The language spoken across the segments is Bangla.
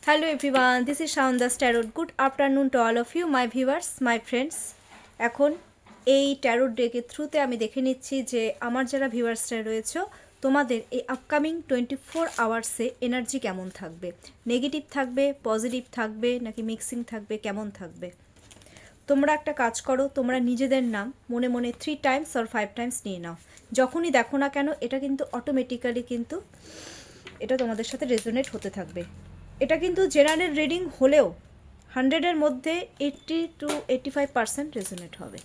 Hello everyone, this is Shaundas Tarot. Good afternoon to all of you, my viewers, my friends. এখন এই ট্যারোট ডেকের থ্রুতে আমি দেখে নিচ্ছি যে আমার যারা ভিউয়ার্সরা রয়েছে তোমাদের এই আপকামিং 24 আওয়ার্সে এনার্জি কেমন থাকবে, নেগেটিভ থাকবে, পজিটিভ থাকবে নাকি মিক্সিং থাকবে, কেমন থাকবে। তোমরা একটা কাজ করো, তোমরা নিজেদের নাম মনে মনে 3 টাইমস আর 5 টাইমস নিয়ে নাও। যখনই দেখো না কেন এটা কিন্তু অটোমেটিক্যালি কিন্তু এটা তোমাদের সাথে রেজোনেট হতে থাকবে। এটা কিন্তু জেনারেল রিডিং হলেও 100-এর মধ্যে 80 to 85% রেজোনেট হবে।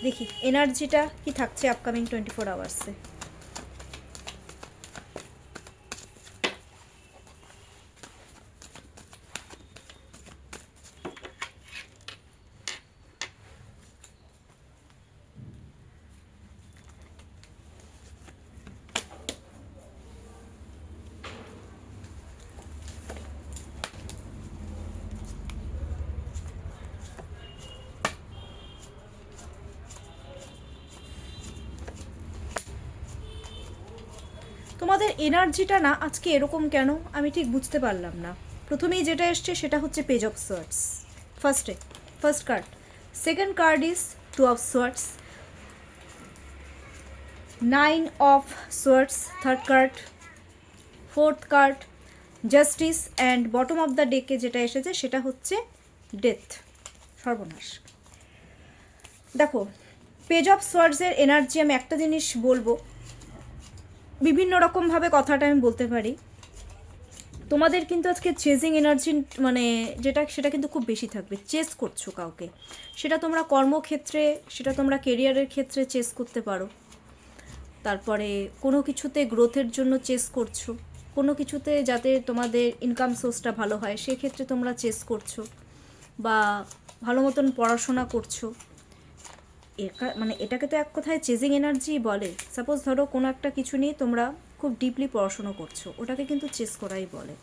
দেখি এনার্জিটা কি থাকছে আপকামিং 24 আওয়ার্সে। তোমাদের এনার্জিটা না আজকে এরকম কেন আমি ঠিক বুঝতে পারলাম না। প্রথমেই যেটা এসছে সেটা হচ্ছে page of swords, first card. Second card is 2 of swords, 9 of swords third card, fourth card justice, and bottom of the ডেকে যেটা এসেছে সেটা হচ্ছে ডেথ, সর্বনাশ। দেখো পেজ অফ সোয়ার্ডসের এনার্জি আমি একটা জিনিস বলবো, বিভিন্ন রকমভাবে কথাটা আমি বলতে পারি। তোমাদের কিন্তু আজকে চেজিং এনার্জি মানে সেটা কিন্তু খুব বেশি থাকবে। চেস করছো কাউকে, সেটা তোমরা কর্মক্ষেত্রে, সেটা তোমরা কেরিয়ারের ক্ষেত্রে চেস করতে পারো। তারপরে কোনো কিছুতে গ্রোথের জন্য চেস করছো, কোনো কিছুতে যাতে তোমাদের ইনকাম সোর্সটা ভালো হয় সেক্ষেত্রে তোমরা চেস করছো, বা ভালো মতন পড়াশোনা করছো। মানে এটাকে তো এক কথায় চেজিং এনার্জি বলে। সাপোজ ধরো কোনো একটা কিছু নিয়ে তোমরা খুব ডিপলি পড়াশুনো করছো, ওটাকে কিন্তু চেস করাই বলে।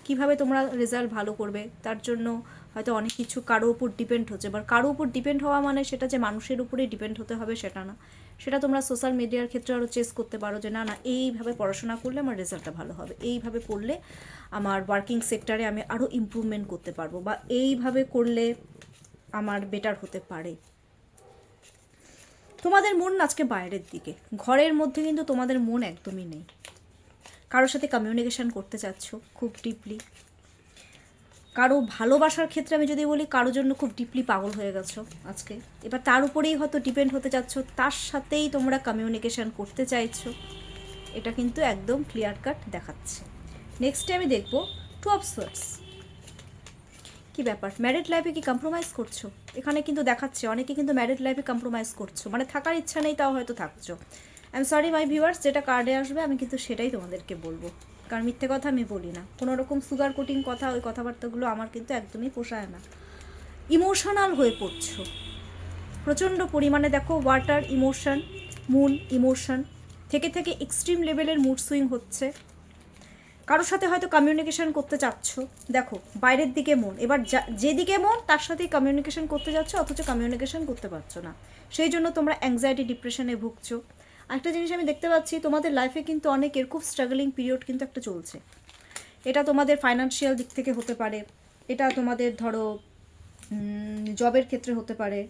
কিভাবে তোমরা রেজাল্ট ভালো করবে তার জন্য হয়তো অনেক কিছু কারো উপর ডিপেন্ড হচ্ছে। এবার কারো উপর ডিপেন্ড হওয়া মানে সেটা যে মানুষের উপরেই ডিপেন্ড হতে হবে সেটা না। সেটা তোমরা সোশ্যাল মিডিয়ার ক্ষেত্রে আরও চেস করতে পারো যে না না এইভাবে পড়াশোনা করলে আমার রেজাল্টটা ভালো হবে, এইভাবে পড়লে আমার ওয়ার্কিং সেক্টরে আমি আরও ইমপ্রুভমেন্ট করতে পারবো, বা এইভাবে করলে আমার বেটার হতে পারে। তোমাদের মন আজকে বাইরের দিকে, ঘরের মধ্যে কিন্তু তোমাদের মন একদমই নেই। কারোর সাথে কমিউনিকেশন করতে চাচ্ছ খুব ডিপলি, কারো ভালোবাসার ক্ষেত্রে আমি যদি বলি কারোর জন্য খুব ডিপলি পাগল হয়ে গেছো আজকে। এবার তার উপরেই হয়তো ডিপেন্ড হতে চাচ্ছ, তার সাথেই তোমরা কমিউনিকেশন করতে চাইছো। এটা কিন্তু একদম ক্লিয়ার কাট দেখাচ্ছে। নেক্সটে আমি দেখবো 2 অফ সোয়ার্ডস। কি ব্যাপার, ম্যারিড লাইফে কি কম্প্রোমাইজ করছো? এখানে কিন্তু দেখাচ্ছে অনেকে কিন্তু ম্যারিড লাইফে কম্প্রোমাইজ করছো, মানে থাকার ইচ্ছা নেই তাও হয়তো থাকছো। I am sorry my viewers, যেটা কার্ডে আসবে আমি কিন্তু সেটাই তোমাদেরকে বলবো, কারণ মিথ্যে কথা আমি বলি না। কোনো রকম সুগার কোটিং কথা, ওই কথাবার্তাগুলো আমার কিন্তু একদমই পোষায় না। ইমোশনাল হয়ে পড়ছো প্রচণ্ড পরিমাণে। দেখো ওয়াটার ইমোশন, মুন ইমোশন, থেকে থেকে এক্সট্রিম লেভেলের মুড সুইং হচ্ছে। কারোর সাথে হয়তো কমিউনিকেশন করতে চাচ্ছ, দেখো বাইরের দিকে মন, এবার যেদিকে মন তার সাথেই কমিউনিকেশন করতে যাচ্ছ, অথচ কমিউনিকেশন করতে পারছো না। সেই জন্য তোমরা অ্যাংজাইটি ডিপ্রেশনে ভুগছো। একটা জিনিস আমি দেখতে পাচ্ছি তোমাদের লাইফে কিন্তু অনেকের খুব স্ট্রাগলিং পিরিয়ড কিন্তু একটা চলছে। এটা তোমাদের ফাইন্যান্সিয়াল দিক থেকে হতে পারে, এটা তোমাদের ধরো জবের ক্ষেত্রে হতে পারে,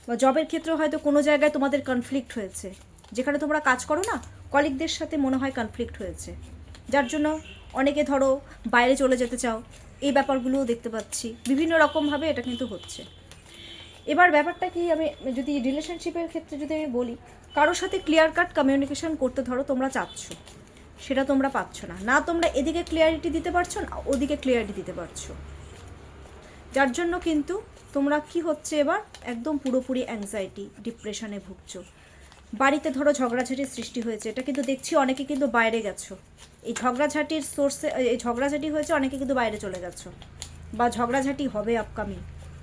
বা জবের ক্ষেত্রে হয়তো কোনো জায়গায় তোমাদের কনফ্লিক্ট হয়েছে। যেখানে তোমরা কাজ করো না, কলিগদের সাথে মনে হয় কনফ্লিক্ট হয়েছে, যার জন্য অনেকে ধরো বাইরে চলে যেতে চাও। এই ব্যাপারগুলোও দেখতে পাচ্ছি বিভিন্ন রকমভাবে, এটা কিন্তু হচ্ছে। এবার ব্যাপারটা কি, আমি যদি রিলেশনশিপের ক্ষেত্রে যদি আমি বলি, কারোর সাথে ক্লিয়ার কাট কমিউনিকেশন করতে ধরো তোমরা চাচ্ছ, সেটা তোমরা পাচ্ছ না। না তোমরা এদিকে ক্লিয়ারিটি দিতে পারছো না, ওদিকে ক্লিয়ারিটি দিতে পারছো, যার জন্য কিন্তু তোমরা কি হচ্ছে এবার একদম পুরোপুরি অ্যাংজাইটি ডিপ্রেশনে ভুগছো। বাড়িতে ধরো ঝগড়াঝাটির সৃষ্টি হয়েছে, এটা কিন্তু দেখছি অনেকে কিন্তু বাইরে গেছো। এই ঝগড়াঝাটির সোর্সে, এই ঝগড়াঝাটি হয়েছে অনেকে কিন্তু বাইরে চলে গেছো, বা ঝগড়াঝাটি হবে আপকামিং,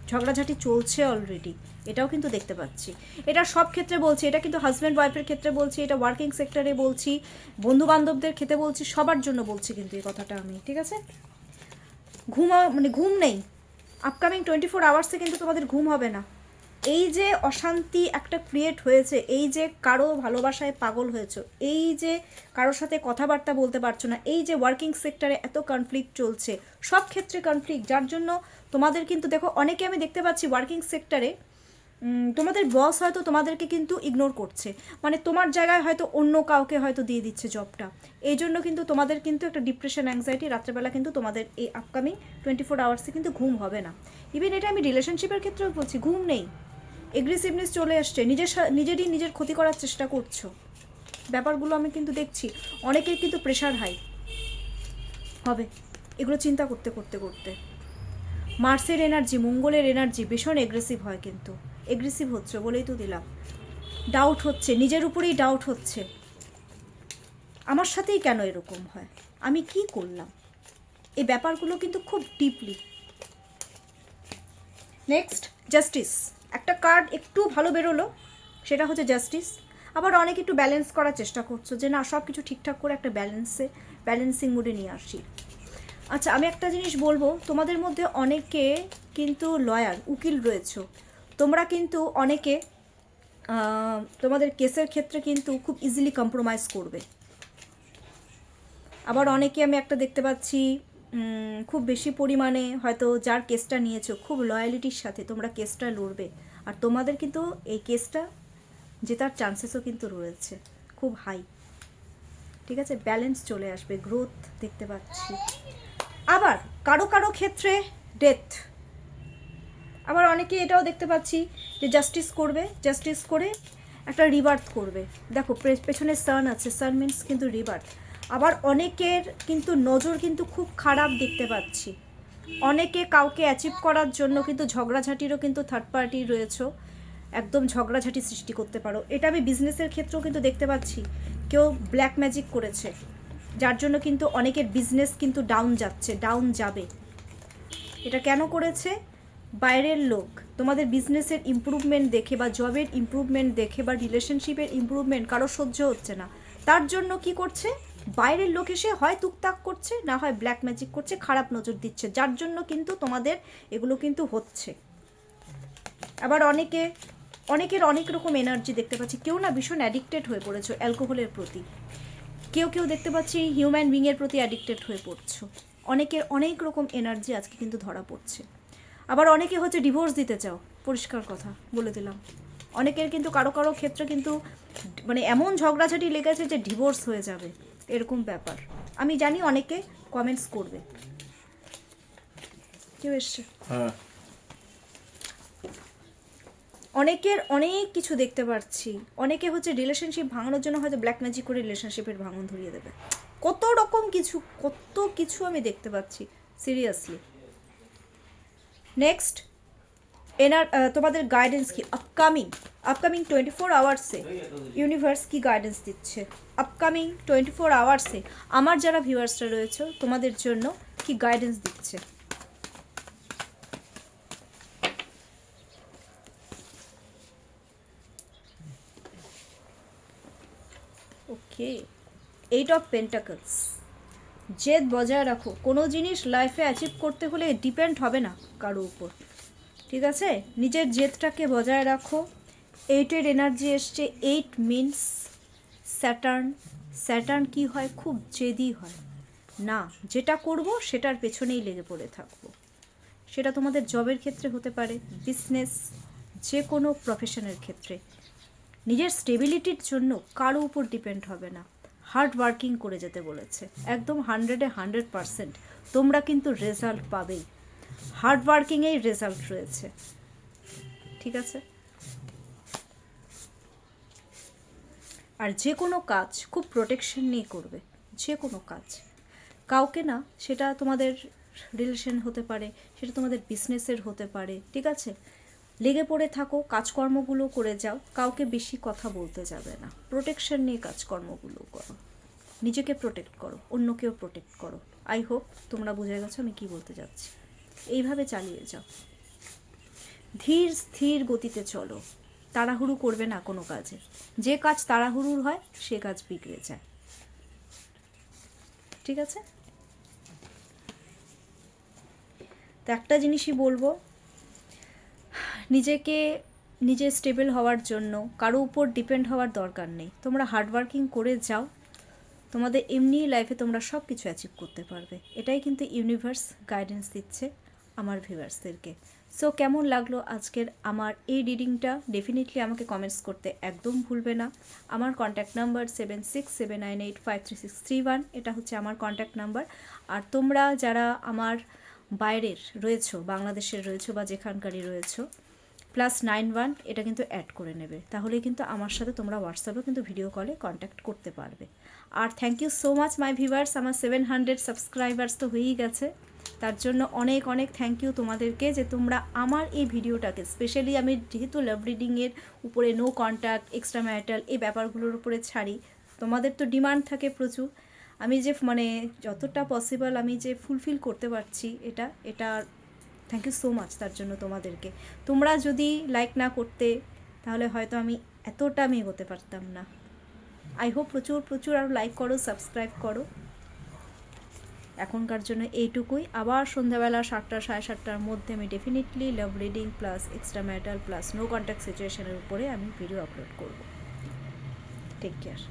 ঝগড়াঝাটি চলছে অলরেডি, এটাও কিন্তু দেখতে পাচ্ছি। এটা সব ক্ষেত্রে বলছি, এটা কিন্তু হাজব্যান্ড ওয়াইফের ক্ষেত্রে বলছি, এটা ওয়ার্কিং সেক্টরে বলছি, বন্ধু বান্ধবদের ক্ষেত্রে বলছি, সবার জন্য বলছি কিন্তু এই কথাটা আমি, ঠিক আছে? ঘুম নেই আপকামিং 24 আওয়ার্সে, কিন্তু তোমাদের ঘুম হবে না। এই যে অশান্তি একটা ক্রিয়েট হয়েছে, এই যে কারো ভালোবাসায় পাগল হয়েছে, এই যে কারোর সাথে কথাবার্তা বলতে পারছো না, এই যে ওয়ার্কিং সেক্টরে এত কনফ্লিক্ট চলছে, সব ক্ষেত্রে কনফ্লিক্ট, যার জন্য তোমাদের কিন্তু দেখো অনেকে আমি দেখতে পাচ্ছি ওয়ার্কিং সেক্টরে তোমাদের বস হয়তো তোমাদেরকে কিন্তু ইগনোর করছে, মানে তোমার জায়গায় হয়তো অন্য কাউকে হয়তো দিয়ে দিচ্ছে জবটা। এই জন্য কিন্তু তোমাদের কিন্তু একটা ডিপ্রেশন, অ্যাংজাইটি, রাত্রেবেলা কিন্তু তোমাদের এই আপকামিং 24 আওয়ার্সে কিন্তু ঘুম হবে না। ইভেন এটা আমি রিলেশনশিপের ক্ষেত্রেও বলছি, ঘুম নেই, এগ্রেসিভনেস চলে আসছে, নিজেরই নিজের ক্ষতি করার চেষ্টা করছো। ব্যাপারগুলো আমি কিন্তু দেখছি, অনেকের কিন্তু প্রেশার হাই হবে এগুলো চিন্তা করতে করতে করতে। মার্সের এনার্জি, মঙ্গলের এনার্জি ভীষণ এগ্রেসিভ হয়, কিন্তু এগ্রেসিভ হচ্ছে বলেই তো দিলাম। ডাউট হচ্ছে, নিজের উপরেই ডাউট হচ্ছে, আমার সাথেই কেন এরকম হয়, আমি কি করলাম, এই ব্যাপারগুলো কিন্তু খুব ডিপলি। নেক্সট জাস্টিস, একটা কার্ড একটু ভালো বেরোলো, সেটা হচ্ছে জাস্টিস। আবার অনেকে একটু ব্যালেন্স করার চেষ্টা করছো যে না সব কিছু ঠিকঠাক করে একটা ব্যালেন্সিং মুডে নিয়ে আসি। আচ্ছা, আমি একটা জিনিস বলবো, তোমাদের মধ্যে অনেকে কিন্তু লয়ার, উকিল রয়েছো, তোমরা কিন্তু অনেকে তোমাদের কেসের ক্ষেত্রে কিন্তু খুব ইজিলি কম্প্রোমাইজ করবে। আবার অনেকে আমি একটা দেখতে পাচ্ছি খুব বেশি পরিমাণে হয়তো যার কেসটা নিয়েছো খুব লয়ালিটির সাথে তোমরা কেসটা লড়বে, আর তোমাদের কিন্তু এই কেসটা জেতার চান্সেসও কিন্তু রয়েছে খুব হাই। ঠিক আছে, ব্যালেন্স চলে আসবে, গ্রোথ দেখতে পাচ্ছি। আবার কারো কারো ক্ষেত্রে ডেথ, আবার অনেকে এটাও দেখতে পাচ্ছি যে জাস্টিস করবে, জাস্টিস করে একটা রিবার্থ করবে। দেখো পেছনে সান আছে, সান মিনস কিন্তু রিবার্থ। আবার অনেকের কিন্তু নজর কিন্তু খুব খারাপ দেখতে পাচ্ছি, অনেকে কাউকে অ্যাচিভ করার জন্য কিন্তু ঝগড়াঝাটিরও কিন্তু থার্ড পার্টি রয়েছে, একদম ঝগড়াঝাটি সৃষ্টি করতে পারো। এটা আমি বিজনেসের ক্ষেত্রেও কিন্তু দেখতে পাচ্ছি, কেউ ব্ল্যাক ম্যাজিক করেছে, যার জন্য কিন্তু অনেকের বিজনেস কিন্তু ডাউন যাচ্ছে, ডাউন যাবে। এটা কেন করেছে? বাইরের লোক তোমাদের বিজনেসের ইমপ্রুভমেন্ট দেখে বা জবের ইমপ্রুভমেন্ট দেখে বা রিলেশনশিপের ইমপ্রুভমেন্ট কারো সহ্য হচ্ছে না, তার জন্য কি করছে, বাইরের লোক এসে হয় তুকতাক করছে, না হয় ব্ল্যাক ম্যাজিক করছে, খারাপ নজর দিচ্ছে, যার জন্য কিন্তু তোমাদের এগুলো কিন্তু হচ্ছে। আবার অনেকের অনেক রকম এনার্জি দেখতে পাচ্ছি, কেউ না ভীষণ অ্যাডিক্টেড হয়ে পড়েছো অ্যালকোহলের প্রতি, কেউ দেখতে পাচ্ছি হিউম্যান বিংয়ের প্রতি অ্যাডিক্টেড হয়ে পড়ছো, অনেকের অনেক রকম এনার্জি আজকে কিন্তু ধরা পড়ছে। আবার অনেকে হচ্ছে ডিভোর্স দিতে চাও, পরিষ্কার কথা বলে দিলাম, অনেকের কিন্তু কারো কারো ক্ষেত্রে কিন্তু মানে এমন ঝগড়াঝাটি লেগেছে যে ডিভোর্স হয়ে যাবে, এরকম ব্যাপার। আমি জানি অনেকে কমেন্টস করবে। কেউ এসছে? অনেকের অনেক কিছু দেখতে পাচ্ছি, অনেকে হচ্ছে রিলেশনশিপ ভাঙানোর জন্য হয়তো ব্ল্যাক ম্যাজিক করে রিলেশনশিপের ভাঙন ধরিয়ে দেবে, কত রকম কিছু, কত কিছু আমি দেখতে পাচ্ছি সিরিয়াসলি। নেক্সট তোমাদের গাইডেন্স কি আপকামিং 24 আওয়ার্সে, ইউনিভার্স কি গাইডেন্স দিচ্ছে আপকামিং 24 আওয়ার্সে, আমার যারা ভিউয়ার্সরা রয়েছে তোমাদের জন্য কি গাইডেন্স দিচ্ছে? ওকে, 8 অফ পেন্টাকলস, জেদ বজায় রাখো, কোনো জিনিস লাইফে অ্যাচিভ করতে হলে ডিপেন্ড হবে না কারো উপর, ঠিক আছে, নিজের জেদটাকে বজায় রাখো। 8-এর এনার্জি এসছে, 8 মিনস স্যাটার্ন কি হয়, খুব জেদি হয় না, যেটা করব সেটার পেছনেই লেগে পড়ে থাকবো, সেটা তোমাদের জবের ক্ষেত্রে হতে পারে, বিজনেস, যে কোনো প্রফেশনের ক্ষেত্রে। নিজের স্টেবিলিটির জন্য কারো উপর ডিপেন্ড হবে না, হার্ড ওয়ার্কিং করে যেতে বলেছে, একদম 100-এ 100% তোমরা কিন্তু রেজাল্ট পাবেই, হার্ড ওয়ার্কিংয়েই রেজাল্ট রয়েছে, ঠিক আছে। আর যে কোনো কাজ খুব প্রোটেকশন নিয়ে করবে, যে কোনো কাজ, কাউকে না, সেটা তোমাদের রিলেশন হতে পারে, সেটা তোমাদের বিজনেসের হতে পারে, ঠিক আছে, লেগে পড়ে থাকো, কাজকর্মগুলো করে যাও, কাউকে বেশি কথা বলতে যাবে না, প্রোটেকশন নিয়ে কাজকর্মগুলো করো, নিজেকে প্রোটেক্ট করো, অন্যকেও প্রোটেক্ট করো। আই হোপ তোমরা বুঝে গেছো আমি কি বলতে যাচ্ছি। এইভাবে চালিয়ে যাও, ধীর স্থির গতিতে চলো, তাড়াহুড়ো করবে না কোনো কাজে, যে কাজ তাড়াহুড়োর হয় সে কাজ বিগড়ে যায়, ঠিক আছে। তো একটা জিনিসই বলবো, নিজেকে নিজে স্টেবল হওয়ার জন্য কারো উপর ডিপেন্ড হওয়ার দরকার নেই। তোমরা হার্ডওয়ার্কিং করে যাও, তোমাদের এমনি লাইফে তোমরা সব কিছু অ্যাচিভ করতে পারবে। এটাই কিন্তু ইউনিভার্স গাইডেন্স দিচ্ছে আমার ভিউয়ার্সদেরকে। সো কেমন লাগলো আজকের আমার এই রিডিংটা ডেফিনেটলি আমাকে কমেন্টস করতে একদম ভুলবে না। আমার কন্ট্যাক্ট নাম্বার 7679853631, এটা হচ্ছে আমার কন্ট্যাক্ট নাম্বার। আর তোমরা যারা আমার বাইরের রয়েছো, বাংলাদেশের রয়েছো বা যেখানকারই রয়েছো, +91 এটা কিন্তু অ্যাড করে নেবে, তাহলেই কিন্তু আমার সাথে তোমরা হোয়াটসঅ্যাপে কিন্তু ভিডিও কলে কন্ট্যাক্ট করতে পারবে। আর thank you so much my viewers, আমার 700 সাবস্ক্রাইবার্স তো হয়েই গেছে, তার জন্য অনেক অনেক থ্যাংক ইউ তোমাদেরকে যে তোমরা আমার এই ভিডিওটাকে, স্পেশালি আমি যেহেতু লাভ রিডিংয়ের উপরে নো কন্ট্যাক্ট, এক্সট্রা ম্যারিটাল এই ব্যাপারগুলোর উপরে ছাড়ি, তোমাদের তো ডিমান্ড থাকে প্রচুর। আমি যে মানে যতটা পসিবল আমি যে ফুলফিল করতে পারছি এটা থ্যাংক ইউ সো মাচ তার জন্য তোমাদেরকে। তোমরা যদি লাইক না করতে তাহলে হয়তো আমি এতটা আমি এগোতে পারতাম না। আই হোপ প্রচুর প্রচুর আরও লাইক করো, সাবস্ক্রাইব করো। এখনকার জন্য এইটুকুই। আবার সন্ধ্যাবেলা 7টা 7:30টার মধ্যে আমি definitely love reading plus extra marital plus no contact সিচুয়েশনের উপরে আমি ভিডিও আপলোড করব। Take care.